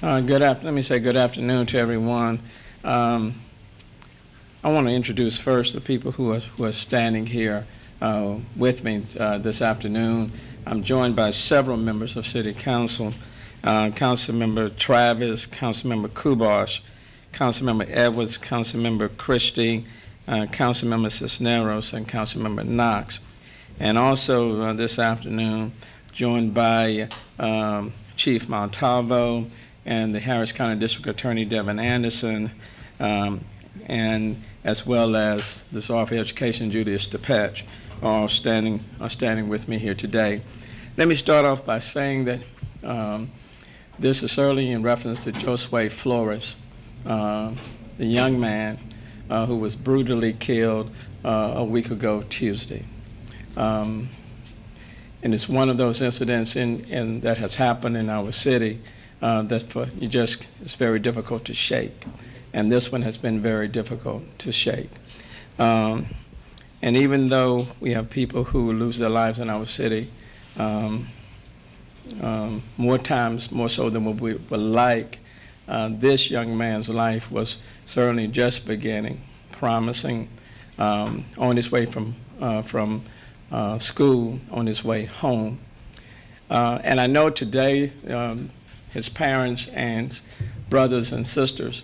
Let me say good afternoon to everyone. I want to introduce first the people who are standing here with me this afternoon. I'm joined by several members of City Council, Councilmember Travis, Councilmember Kubosh, Councilmember Edwards, Councilmember Christie, Councilmember CISNEROS, and Councilmember Knox. And also this afternoon, joined by Chief Montalvo and the Harris County District Attorney Devin Anderson, and as well as the Czar for Education, Julius DePetch, are standing with me here today. Let me start off by saying that this is certainly in reference to Josue Flores, the young man who was brutally killed a week ago Tuesday. And it's one of those incidents that has happened in our city it's very difficult to shake. And this one has been very difficult to shake. And even though we have people who lose their lives in our city, more times, more so than what we would like, this young man's life was certainly just beginning, promising, on his way from school, on his way home. And I know today his parents and brothers and sisters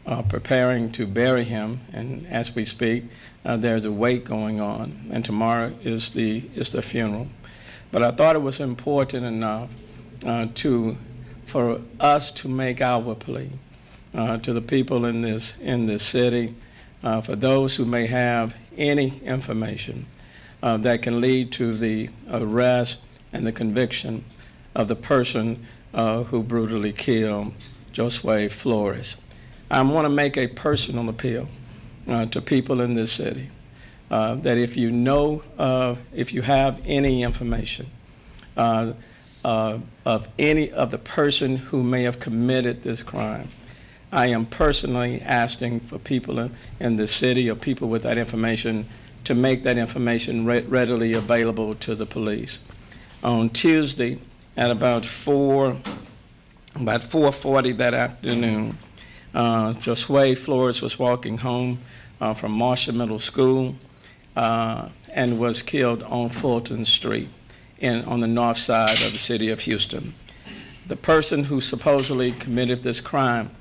are preparing to bury him, and as we speak, there's a wake going on, and tomorrow is the funeral. But I thought it was important enough for us to make our plea to the people in this city, for those who may have any information that can lead to the arrest and the conviction of the person who brutally killed Josue Flores. I want to make a personal appeal to people in this city that if you have any information of any of the person who may have committed this crime, I am personally asking for people in the city or people with that information to make that information readily available to the police. On Tuesday at about 4:40 that afternoon, Josue Flores was walking home from Marshall Middle School and was killed on Fulton Street on the north side of the city of Houston. The person who supposedly committed this crime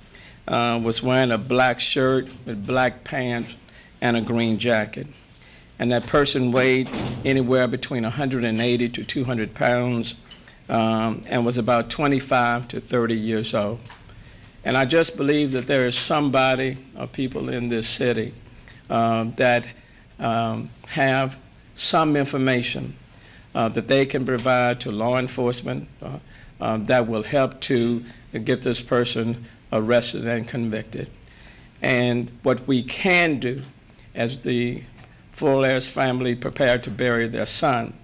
was wearing a black shirt with black pants and a green jacket. And that person weighed anywhere between 180 to 200 pounds and was about 25 to 30 years old. And I just believe that there is somebody or people in this city that have some information that they can provide to law enforcement that will help to get this person arrested and convicted. And what we can do as the Flores family prepared to bury their son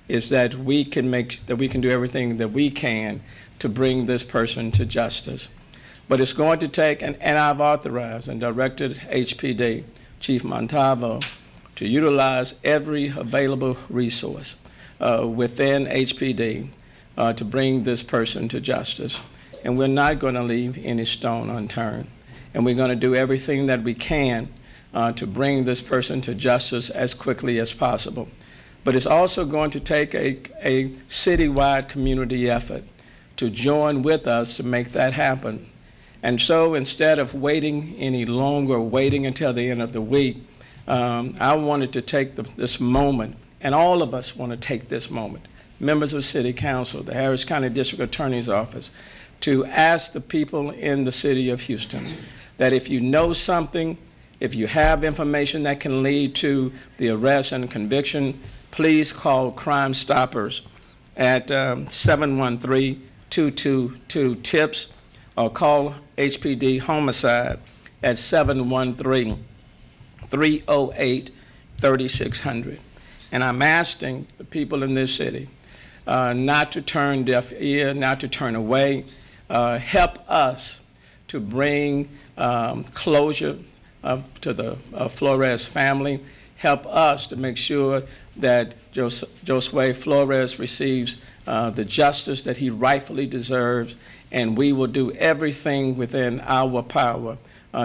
is that we can do everything that we can to bring this person to justice. But it's going to take, and I've authorized and directed HPD, Chief Montalvo, to utilize every available resource within HPD to bring this person to justice. And we're not going to leave any stone unturned. And we're going to do everything that we can to bring this person to justice as quickly as possible. But it's also going to take a citywide community effort to join with us to make that happen. And so instead of waiting any longer, waiting until the end of the week, I wanted to take this moment, and all of us want to take this moment, members of City Council, the Harris County District Attorney's Office, to ask the people in the city of Houston that if you know something, if you have information that can lead to the arrest and conviction, please call Crime Stoppers at 713-222-TIPS or call HPD Homicide at 713-308-3600. And I'm asking the people in this city not to turn deaf ear, not to turn away. Help us to bring closure to the Flores family. Help us to make sure that Josue Flores receives the justice that he rightfully deserves, and we will do everything within our power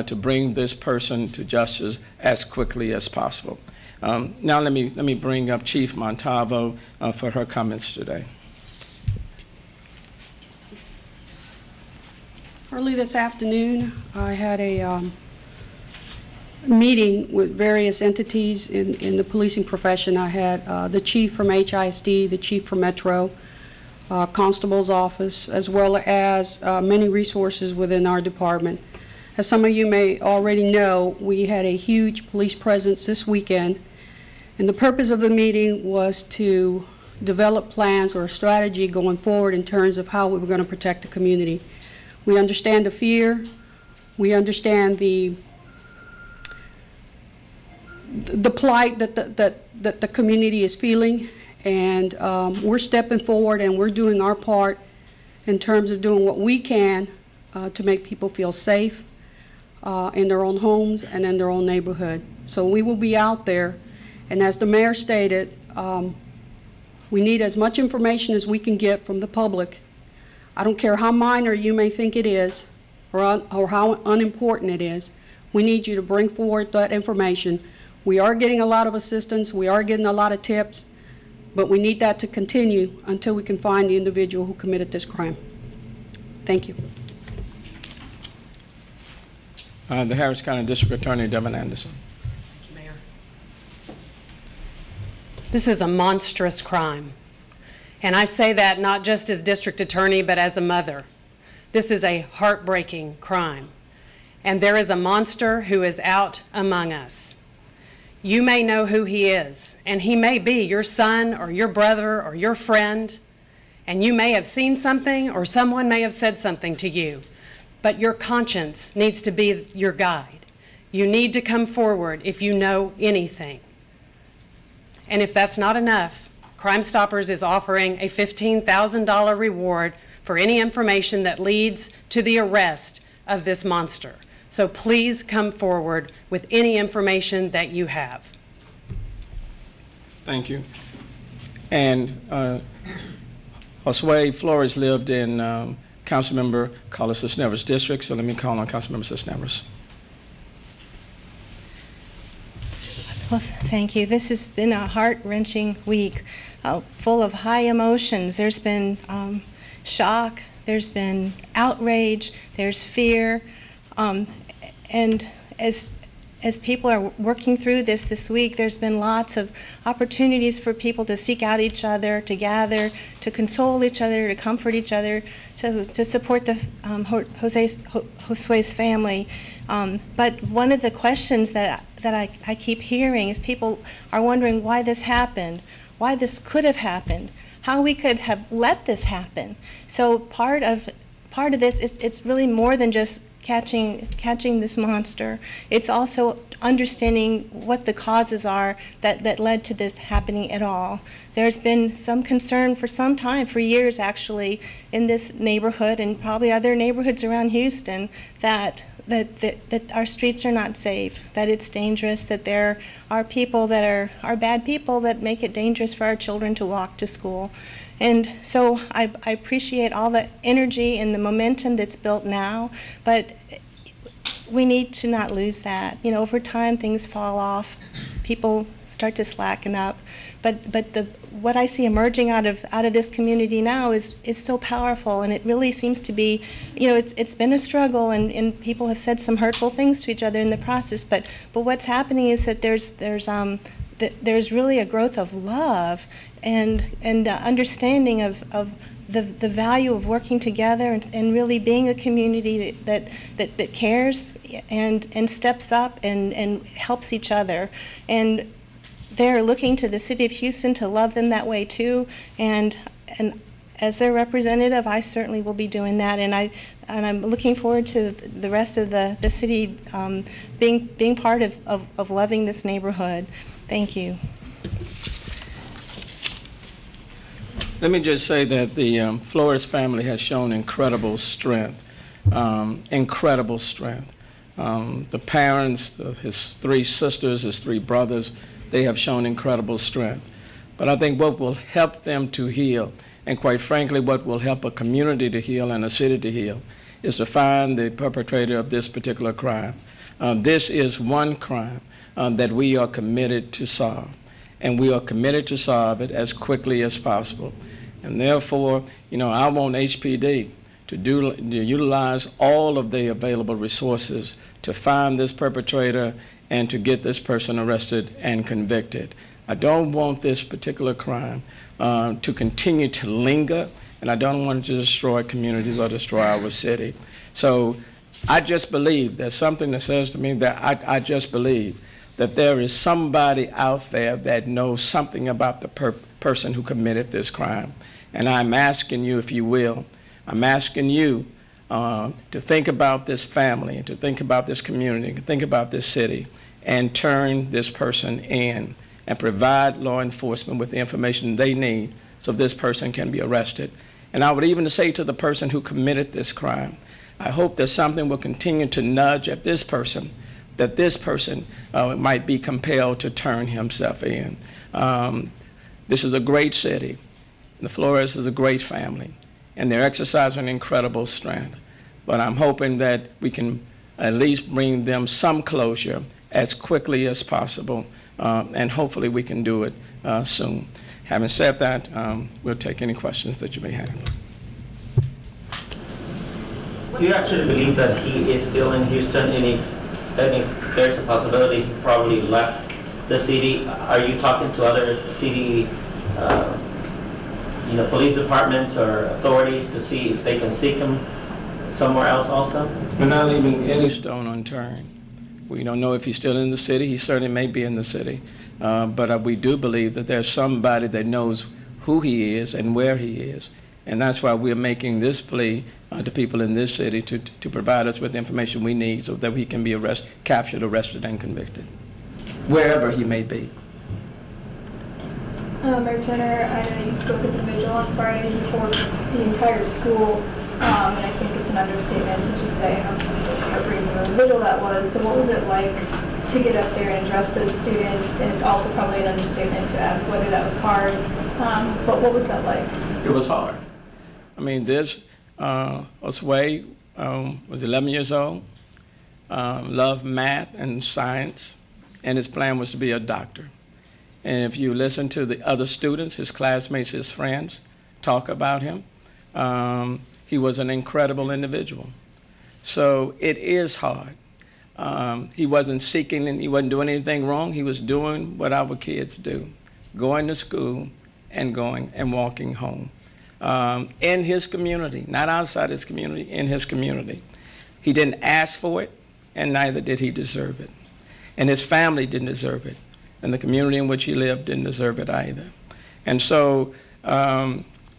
to bring this person to justice as quickly as possible. Now let me bring up Chief Montalvo for her comments today. Early this afternoon, I had a meeting with various entities in the policing profession. I had the chief from HISD, the chief from Metro, constable's office, as well as many resources within our department. As some of you may already know, we had a huge police presence this weekend, and the purpose of the meeting was to develop plans or a strategy going forward in terms of how we were going to protect the community. We understand the fear, we understand the plight that the community is feeling, and we're stepping forward and we're doing our part in terms of doing what we can to make people feel safe in their own homes and in their own neighborhood. So we will be out there, and as the mayor stated, we need as much information as we can get from the public. I don't care how minor you may think it is or how unimportant it is. We need you to bring forward that information. We are getting a lot of assistance, we are getting a lot of tips, but we need that to continue until we can find the individual who committed this crime. Thank you. The Harris County District Attorney, Devin Anderson. Thank you, Mayor. This is a monstrous crime. And I say that not just as district attorney, but as a mother. This is a heartbreaking crime. And there is a monster who is out among us. You may know who he is, and he may be your son or your brother or your friend, and you may have seen something or someone may have said something to you, but your conscience needs to be your guide. You need to come forward if you know anything. And if that's not enough, Crime Stoppers is offering a $15,000 reward for any information that leads to the arrest of this monster. So please come forward with any information that you have. Thank you. And Josue Flores lived in Councilmember KARLA CISNEROS district, so let me call on Councilmember CISNEROS. Well, thank you. This has been a heart-wrenching week, full of high emotions. There's been shock, there's been outrage, there's fear, and as people are working through this week, there's been lots of opportunities for people to seek out each other, to gather, to console each other, to comfort each other, to support the Josue's family. But one of the questions that I keep hearing is people are wondering why this happened, why this could have happened, how we could have let this happen. So part of this is it's really more than just catching this monster. It's also understanding what the causes are that led to this happening at all. There's been some concern for some time, for years actually, in this neighborhood and probably other neighborhoods around Houston that our streets are not safe, that it's dangerous, that there are people that are bad people that make it dangerous for our children to walk to school. And so I appreciate all the energy and the momentum that's built now, but we need to not lose that. You know, over time things fall off, people start to slacken up, but what I see emerging out of this community now is so powerful, and it really seems to be, you know, it's been a struggle, and people have said some hurtful things to each other in the process, but what's happening is that there's really a growth of love and understanding of the value of working together and really being a community that cares and steps up and helps each other. And they're looking to the city of Houston to love them that way too. And as their representative, I certainly will be doing that. And I'm looking forward to the rest of the city being part of loving this neighborhood. Thank you. Let me just say that the Flores family has shown incredible strength, incredible strength. The parents, his three sisters, his three brothers, they have shown incredible strength. But I think what will help them to heal And quite frankly, what will help a community to heal and a city to heal is to find the perpetrator of this particular crime. This is one crime that we are committed to solve, and we are committed to solve it as quickly as possible. And therefore, I want HPD to utilize all of the available resources to find this perpetrator and to get this person arrested and convicted. I don't want this particular crime to continue to linger, and I don't want it to destroy communities or destroy our city. So I just believe there's something that says to me that I just believe that there is somebody out there that knows something about the person who committed this crime. And I'm asking you, if you will, I'm asking you to think about this family, to think about this community, to think about this city, and turn this person in and provide law enforcement with the information they need so this person can be arrested. And I would even say to the person who committed this crime, I hope that something will continue to nudge at this person, that this person might be compelled to turn himself in. This is a great city. The Flores is a great family, and they're exercising incredible strength. But I'm hoping that we can at least bring them some closure as quickly as possible, and hopefully we can do it soon. Having said that, we'll take any questions that you may have. Do you actually believe that he is still in Houston, and if there's a possibility he probably left the city? Are you talking to other city police departments or authorities to see if they can seek him somewhere else also? We're not leaving any stone unturned. We don't know if he's still in the city. He certainly may be in the city. But we do believe that there's somebody that knows who he is and where he is. And that's why we're making this plea to people in this city to provide us with the information we need so that he can be captured, arrested, and convicted, wherever he may be. Mayor Turner, I know you spoke at the vigil on Friday before the entire school, and I think it's an understatement to just say how heartbreaking of a vigil that was. So what was it like to get up there and address those students? And it's also probably an understatement to ask whether that was hard, but what was that like? It was hard. I mean, this Josue was 11 years old, loved math and science, and his plan was to be a doctor. And if you listen to the other students, his classmates, his friends, talk about him, he was an incredible individual. So it is hard. He wasn't seeking and he wasn't doing anything wrong. He was doing what our kids do, going to school and going and walking home. In his community, not outside his community, in his community. He didn't ask for it, and neither did he deserve it. And his family didn't deserve it. And the community in which he lived didn't deserve it either. And so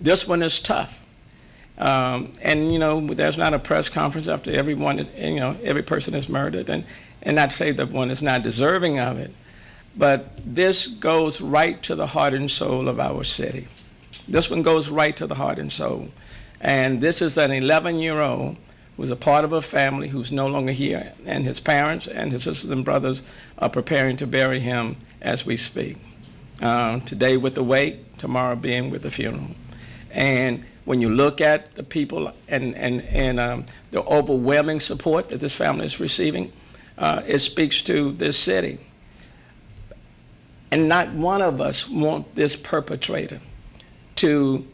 this one is tough. And there's not a press conference after everyone is, every person is murdered, and not to say that one is not deserving of it, but this goes right to the heart and soul of our city. This one goes right to the heart and soul. And this is an 11-year-old who's a part of a family who's no longer here, and his parents and his sisters and brothers are preparing to bury him as we speak. Today with the wake, tomorrow being with the funeral. And when you look at the people and the overwhelming support that this family is receiving, it speaks to this city. And not one of us want this perpetrator to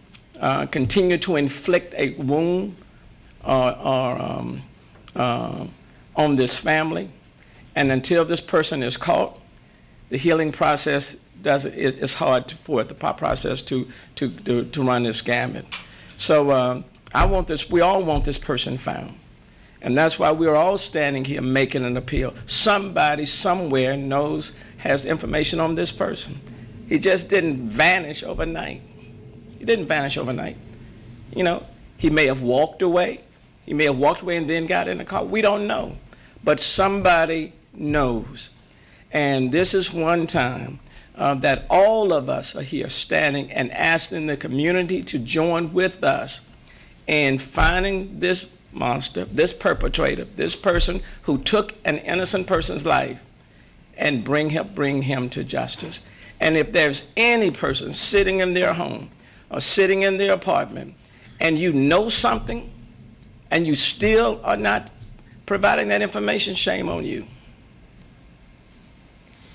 continue to inflict a wound on this family. And until this person is caught, the healing process it's hard for the process to run this gamut. So we all want this person found. And that's why we're all standing here making an appeal. Somebody somewhere has information on this person. He just didn't vanish overnight. He didn't vanish overnight. He may have walked away. He may have walked away and then got in the car. We don't know. But somebody knows. And this is one time that all of us are here standing and asking the community to join with us in finding this monster, this perpetrator, this person who took an innocent person's life, and bring him to justice. And if there's any person sitting in their home are sitting in their apartment and you know something and you still are not providing that information, shame on you.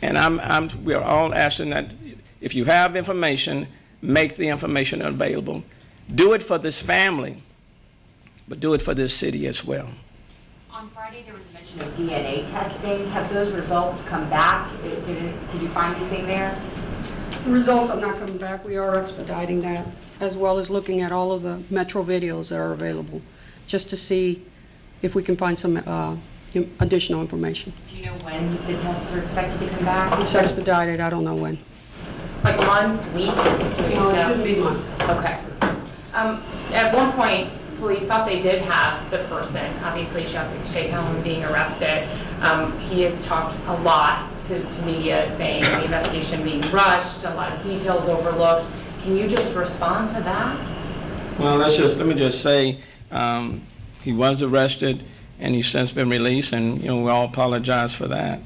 And we are all asking that if you have information, make the information available. Do it for this family, but do it for this city as well. On Friday, there was a mention of DNA testing. Have those results come back? Did you find anything there? The results have not come back. We are expediting that, as well as looking at all of the Metro videos that are available, just to see if we can find some additional information. Do you know when the tests are expected to come back? It's expedited. I don't know when. Like months, weeks? No, it shouldn't be months. Okay. At one point, police thought they did have the person, obviously Sheikh Helm being arrested. He has talked a lot to media saying the investigation being rushed, a lot of details overlooked. Can you just respond to that? Well, let me just say, he was arrested and he's since been released, and we all apologize for that.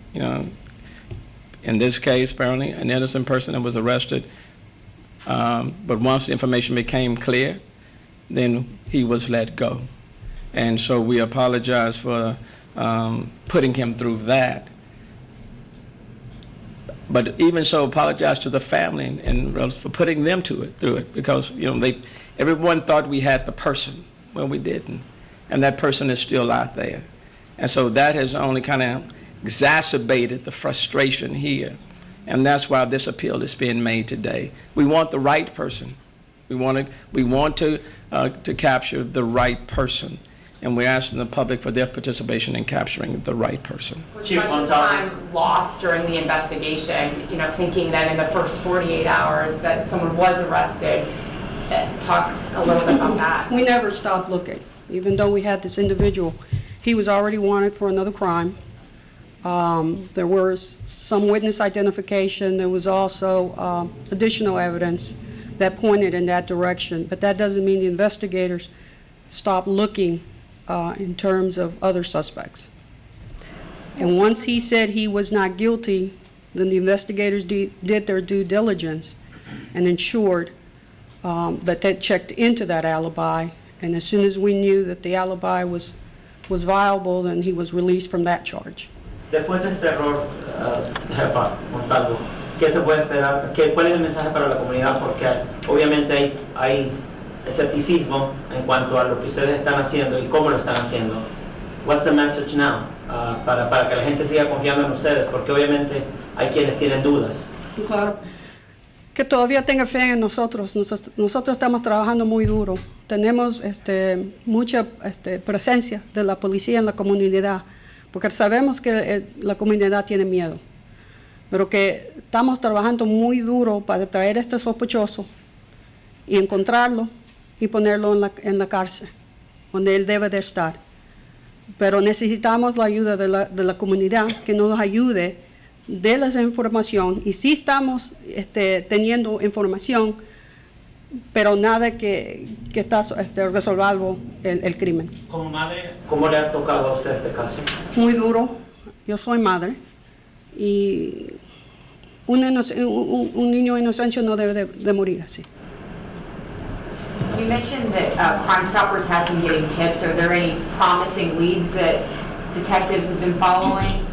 In this case, apparently an innocent person that was arrested, but once the information became clear, then he was let go. And so we apologize for putting him through that. But even so, apologize to the family and for putting them through it, because everyone thought we had the person. Well, we didn't, and that person is still out there. And so that has only kind of exacerbated the frustration here, and that's why this appeal is being made today. We want the right person. We want to capture the right person, and we're asking the public for their participation in capturing the right person. Was Chief much Montalvo. time lost during the investigation, thinking that in the first 48 hours that someone was arrested? Talk a little bit about that. We never stopped looking, even though we had this individual. He was already wanted for another crime. There was some witness identification. There was also additional evidence that pointed in that direction. But that doesn't mean the investigators stopped looking in terms of other suspects. And once he said he was not guilty, then the investigators did their due diligence and ensured that they checked into that alibi. And as soon as we knew that the alibi was viable, then he was released from that charge. Después de este error, jefa Montalvo, ¿qué se puede esperar? ¿Cuál es el mensaje para la comunidad? Porque obviamente hay escepticismo en cuanto a lo que ustedes están haciendo y cómo lo están haciendo. What's the message now? Para que la gente siga confiando en ustedes, porque obviamente hay quienes tienen dudas. Claro. Que todavía tenga fe en nosotros. Nosotros estamos trabajando muy duro. Tenemos mucha presencia de la policía en la comunidad, porque sabemos que la comunidad tiene miedo, pero que estamos trabajando muy duro para traer a este sospechoso y encontrarlo y ponerlo en la cárcel, donde él debe de estar. Pero necesitamos la ayuda de la comunidad, que nos ayude de esa información, y sí estamos teniendo información, pero nada que está resolviendo el crimen. Como madre, ¿cómo le ha tocado a usted este caso? Muy duro. Yo soy madre y un niño inocente no debe de morir así. You mentioned that Crime Stoppers has been getting tips. Are there any promising leads that detectives have been following?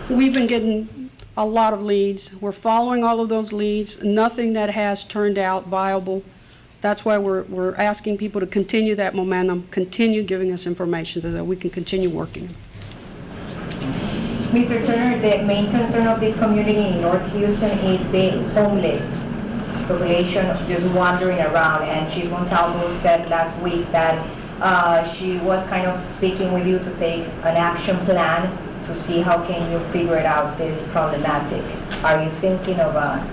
We've been getting a lot of leads. We're following all of those leads. Nothing that has turned out viable. That's why we're asking people to continue that momentum, continue giving us information so that we can continue working. Mr. Turner, the main concern of this community in North Houston is the homeless population just wandering around. And Chief Montalvo said last week that she was kind of speaking with you to take an action plan to see how can you figure it out, this problematic. Are you thinking of a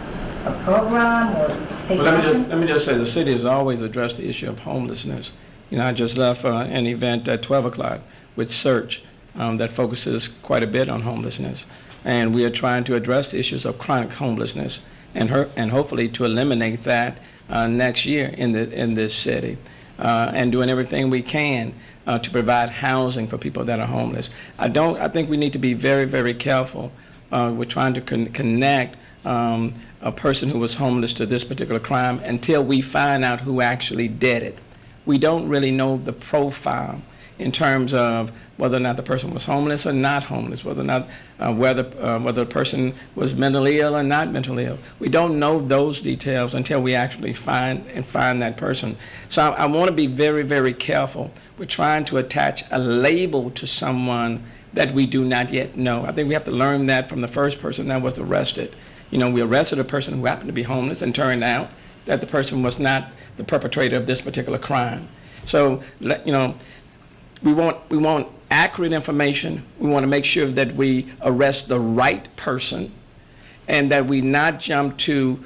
program or taking action? Let me just say, the city has always addressed the issue of homelessness. I just left an event at 12 o'clock with Search that focuses quite a bit on homelessness. And we are trying to address the issues of chronic homelessness and hopefully to eliminate that next year in this city, and doing everything we can to provide housing for people that are homeless. I think we need to be very, very careful. We're trying to connect a person who was homeless to this particular crime until we find out who actually did it. We don't really know the profile in terms of whether or not the person was homeless or not homeless, whether or not whether the person was mentally ill or not mentally ill. We don't know those details until we actually find that person. So I want to be very, very careful. We're trying to attach a label to someone that we do not yet know. I think we have to learn that from the first person that was arrested. You know, we arrested a person who happened to be homeless and turned out that the person was not the perpetrator of this particular crime. So, you know, we want accurate information. We want to make sure that we arrest the right person and that we not jump to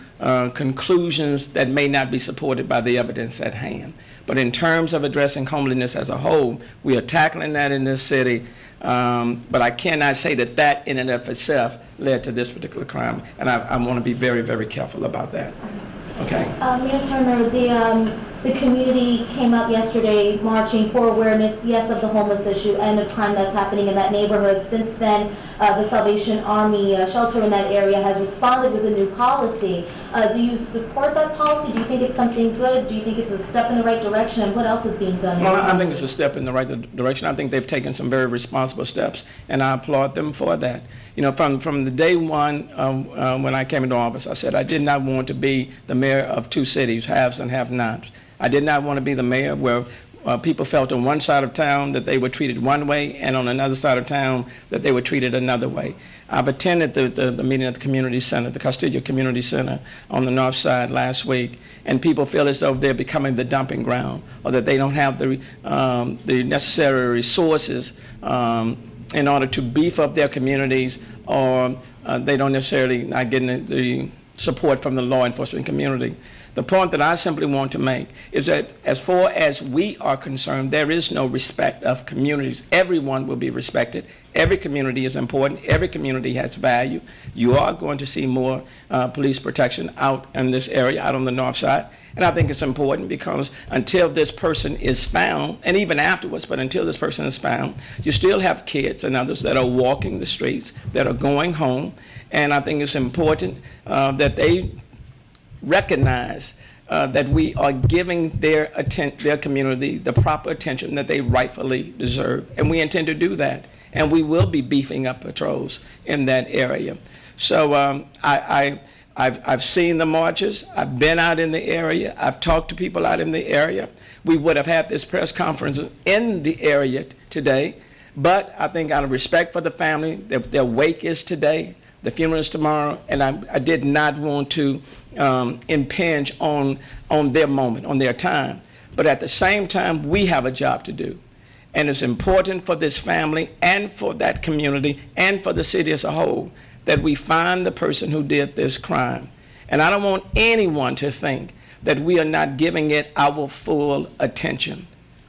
conclusions that may not be supported by the evidence at hand. But in terms of addressing homelessness as a whole, we are tackling that in this city. But I cannot say that that in and of itself led to this particular crime. And I want to be very, very careful about that. Okay? Mayor Turner, the community came out yesterday marching for awareness, yes, of the homeless issue and of crime that's happening in that neighborhood. Since then, the Salvation Army shelter in that area has responded with a new policy. Do you support that policy? Do you think it's something good? Do you think it's a step in the right direction? And what else is being done? Well, I think it's a step in the right direction. I think they've taken some very responsible steps, and I applaud them for that. You know, from the day one when I came into office, I said I did not want to be the mayor of two cities, haves and have-nots. I did not want to be the mayor where people felt on one side of town that they were treated one way and on another side of town that they were treated another way. I've attended the meeting at the community center, the Castillo Community Center on the north side last week, and people feel as though they're becoming the dumping ground or that they don't have the necessary resources in order to beef up their communities, or they don't necessarily not getting the support from the law enforcement community. The point that I simply want to make is that as far as we are concerned, there is no respect of communities. Everyone will be respected. Every community is important. Every community has value. You are going to see more police protection out in this area, out on the north side. And I think it's important because until this person is found, and even afterwards, but until this person is found, you still have kids and others that are walking the streets, that are going home. And I think it's important that they recognize that we are giving their community the proper attention that they rightfully deserve. And we intend to do that. And we will be beefing up patrols in that area. So I've seen the marches. I've been out in the area. I've talked to people out in the area. We would have had this press conference in the area today. But I think out of respect for the family, their wake is today. The funeral is tomorrow, and I did not want to impinge on their moment, on their time. But at the same time, we have a job to do. And it's important for this family and for that community and for the city as a whole that we find the person who did this crime. And I don't want anyone to think that we are not giving it our full attention.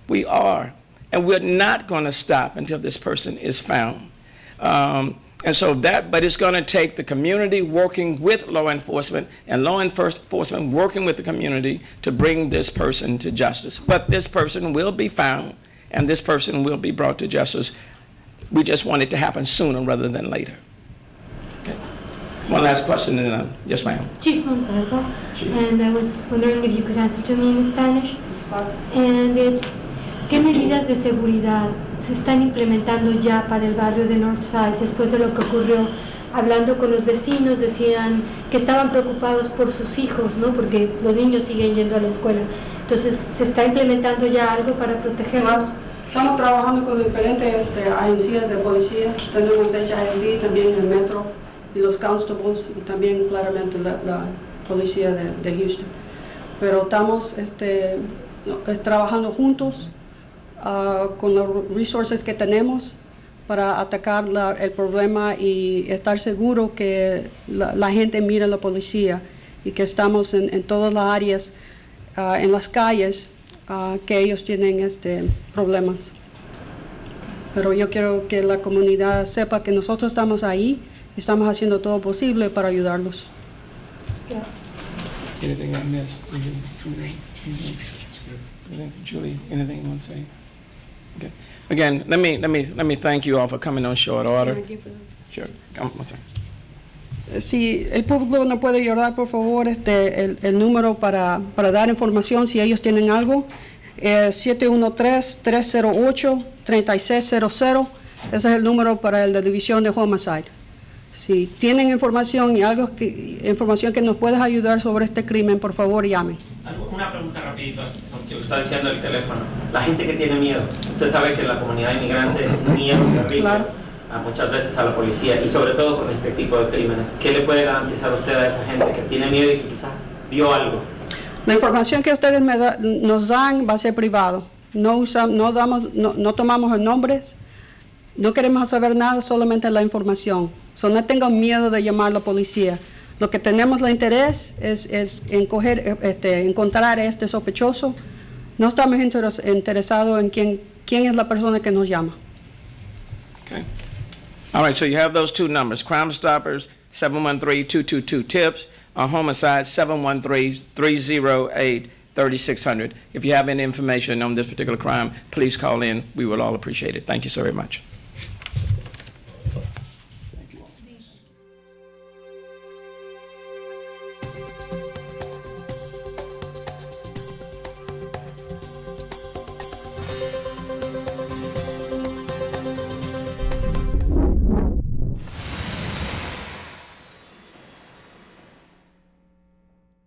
We are. And we're not going to stop until this person is found. But it's going to take the community working with law enforcement and law enforcement working with the community to bring this person to justice. But this person will be found and this person will be brought to justice. We just want it to happen sooner rather than later. Okay. One last question, and then yes, ma'am. Chief Montalvo, and I was wondering if you could answer to me in Spanish. And it's, ¿qué medidas de seguridad se están implementando ya para el barrio de Northside después de lo que ocurrió? Hablando con los vecinos decían que estaban preocupados por sus hijos, ¿no? Porque los niños siguen yendo a la escuela. Entonces, ¿se está implementando ya algo para protegerlos? Estamos trabajando con diferentes agencias de policía. Tenemos HID, también el metro y los constables y también claramente la policía de Houston. Pero estamos trabajando juntos con los resources que tenemos para atacar el problema y estar seguro que la gente mira a la policía y que estamos en todas las áreas, en las calles, que ellos tienen problemas. Pero yo quiero que la comunidad sepa que nosotros estamos ahí y estamos haciendo todo posible para ayudarlos. Anything I missed? Julie, anything you want to say? Okay. Again, let me thank you all for coming on short order. Sure. Come on, sir. Si el público no puede llorar, por favor, el número para dar información, si ellos tienen algo, 713-308-3600. Ese es el número para la división de Homicide. Si tienen información y información que nos pueda ayudar sobre este crimen, por favor, llame. Una pregunta rapidito, porque lo está diciendo el teléfono. La gente que tiene miedo, usted sabe que la comunidad inmigrante es un miedo terrible. Claro. Muchas veces a la policía y sobre todo con este tipo de crímenes. ¿Qué le puede garantizar usted a esa gente que tiene miedo y que quizás vio algo? La información que ustedes nos dan va a ser privado. No tomamos nombres, no queremos saber nada, solamente la información. No tengan miedo de llamar a la policía. Lo que tenemos el interés es encontrar a este sospechoso. No estamos interesados en quién es la persona que nos llama. Okay. All right, so you have those two numbers, Crime Stoppers, 713-222-TIPS, or Homicide, 713-308-3600. If you have any information on this particular crime, please call in. We will all appreciate it. Thank you so very much.